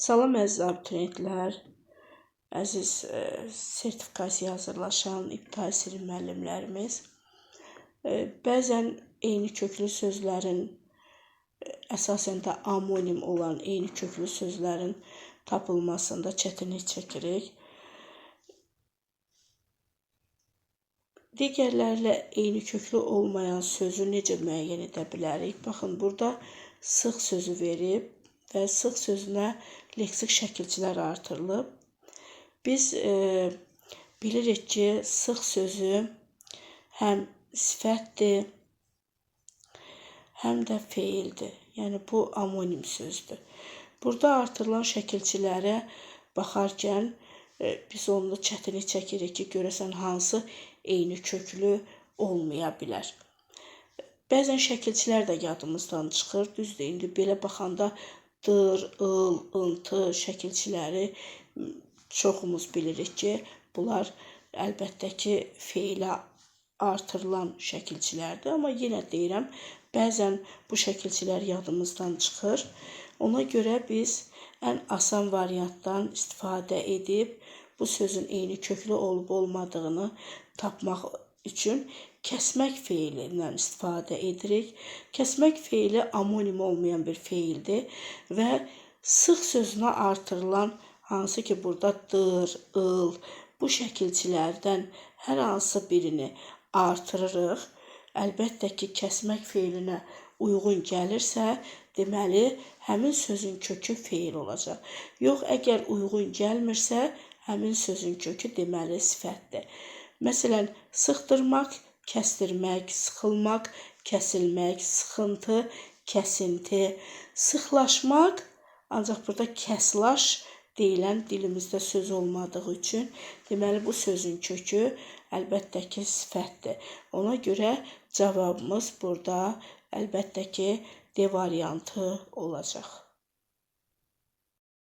Salam əziz abituriyentlər, əziz sertifikasiya hazırlaşan ibtidai sinif müəllimlərimiz. Bəzən eyni köklü sözlərin, əsasən də amonim olan eyni köklü sözlərin tapılmasında çətinlik çəkirik. Digərlərlə eyni köklü olmayan sözü necə müəyyən edə bilərik? Baxın, burada sıx sözü verib və sıx sözünə leksik şəkilçilər artırılıb. Biz bilirik ki, sıx sözü həm sifətdir, həm də feildir. Yəni, bu amonim sözdür. Burada artırılan şəkilçilərə baxarkən biz onu çətinlik çəkirik ki, görəsən hansı eyni köklü olmaya bilər. Bəzən şəkilçilər də yadımızdan çıxır. Düzdür, indi belə baxanda dır, ıl, ıntı şəkilçiləri çoxumuz bilirik ki, bunlar əlbəttə ki, feilə artırılan şəkilçilərdir. Amma yenə deyirəm, bəzən bu şəkilçilər yadımızdan çıxır. Ona görə biz ən asan variantdan istifadə edib bu sözün eyni köklü olub-olmadığını tapmaq üçün kəsmək feilindən istifadə edirik. Kəsmək feili amonim olmayan bir feildir və sıx sözünə artırılan, hansı ki burada dır, ıl, bu şəkilçilərdən hər hansı birini artırırıq. Əlbəttə ki, kəsmək feilinə uyğun gəlirsə, deməli, həmin sözün kökü feil olacaq. Yox, əgər uyğun gəlmirsə, həmin sözün kökü deməli sifətdir. Məsələn, sıxdırmaq, kəsdirmək, sıxılmaq, kəsilmək, sıxıntı, kəsinti, sıxlaşmaq, ancaq burada kəslaş deyilən dilimizdə söz olmadığı üçün, deməli, bu sözün kökü əlbəttə ki, sifətdir. Ona görə cavabımız burada əlbəttə ki, D variantı olacaq.